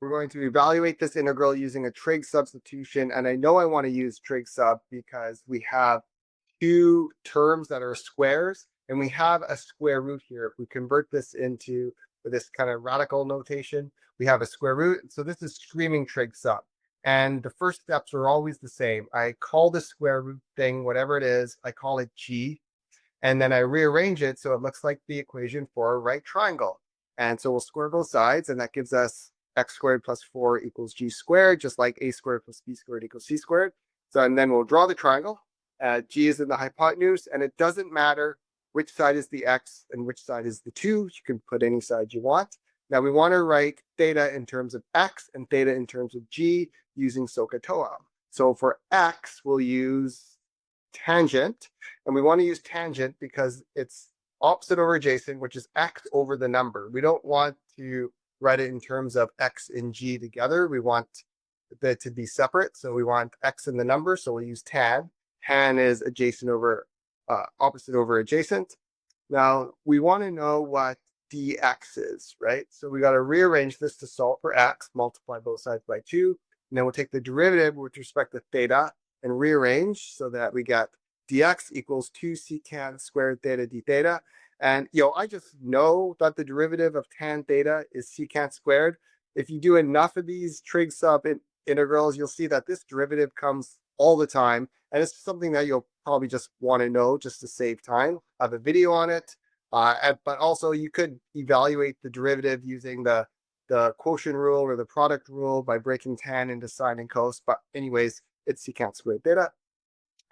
We're going to evaluate this integral using a trig substitution. And I know I want to use trig sub because we have two terms that are squares and we have a square root here. If we convert this into this kind of radical notation, we have a square root. So this is screaming trig sub. And the first steps are always the same. I call the square root thing, whatever it is, I call it g. And then I rearrange it so it looks like the equation for a right triangle. And so we'll square both sides, and that gives us x squared plus 4 equals g squared, just like a squared plus b squared equals c squared. So, and then we'll draw the triangle. G is in the hypotenuse, and it doesn't matter which side is the x and which side is the 2. You can put any side you want. Now we want to write theta in terms of x and theta in terms of g using SOHCAHTOA. So for x, we'll use tangent, and we want to use tangent because it's opposite over adjacent, which is x over the number. We don't want to write it in terms of x and g together. We want that to be separate. So we want x in the number. So we'll use tan. Tan is adjacent over opposite over adjacent. Now we want to know what dx is, right? So we got to rearrange this to solve for x, multiply both sides by 2. And then we'll take the derivative with respect to theta and rearrange so that we get dx equals 2 secant squared theta d theta. And, I just know that the derivative of tan theta is secant squared. If you do enough of these trig sub integrals, you'll see that this derivative comes all the time. And it's something that you'll probably just want to know just to save time. I have a video on it. But also you could evaluate the derivative using the quotient rule or the product rule by breaking tan into sine and cos. But anyways, it's secant squared theta.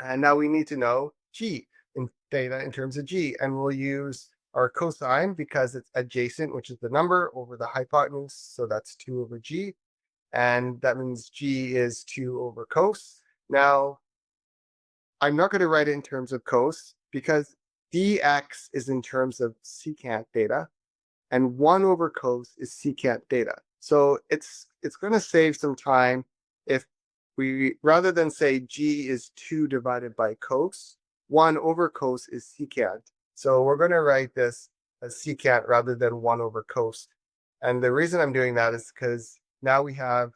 And now we need to know g in theta in terms of g. And we'll use our cosine because it's adjacent, which is the number, over the hypotenuse. So that's 2 over g. And that means g is 2 over cos. Now, I'm not going to write it in terms of cos because dx is in terms of secant theta. And 1 over cos is secant theta. So it's going to save some time if we, rather than say g is 2 divided by cos, 1 over cos is secant. So we're going to write this as secant rather than 1 over cos. And the reason I'm doing that is because now we have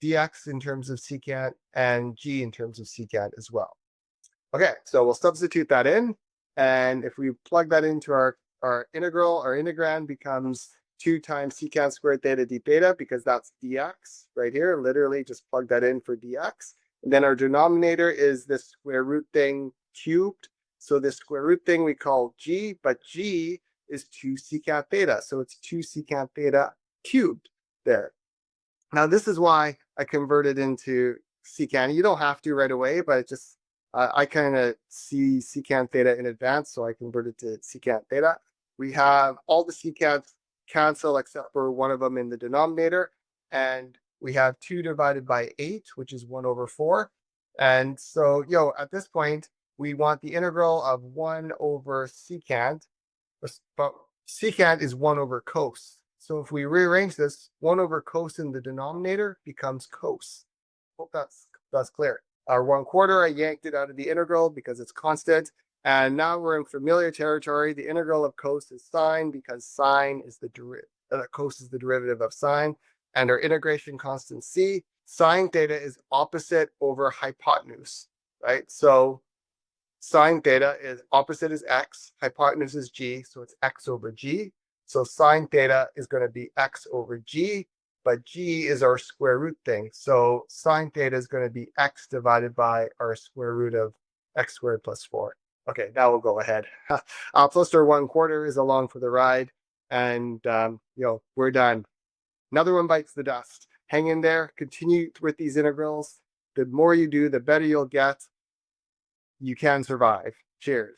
dx in terms of secant and g in terms of secant as well. Okay, so we'll substitute that in. And if we plug that into our integral, our integrand becomes 2 times secant squared theta d theta, because that's dx right here. Literally just plug that in for dx. And then our denominator is this square root thing cubed. So this square root thing we call g, but g is 2 secant theta. So it's 2 secant theta cubed there. Now this is why I converted into secant. You don't have to right away, but it just, I kind of see secant theta in advance, so I converted to secant theta. We have all the secants cancel except for one of them in the denominator, and we have 2 divided by 8, which is 1 over 4. And so, at this point, we want the integral of 1 over secant, but secant is 1 over cos. So if we rearrange this, 1 over cos in the denominator becomes cos. Hope that's clear. Our 1/4, I yanked it out of the integral because it's constant. And now we're in familiar territory. The integral of cos is sine because sine is cos is the derivative of sine. And our integration constant c, sine theta is opposite over hypotenuse, right? So sine theta is opposite is x, hypotenuse is g, so it's x over g. So sine theta is going to be x over g, but g is our square root thing. So sine theta is going to be x divided by our square root of x squared plus 4. Okay, now we'll go ahead. Plus our 1/4 is along for the ride, and we're done. Another one bites the dust. Hang in there. Continue with these integrals. The more you do, the better you'll get. You can survive. Cheers.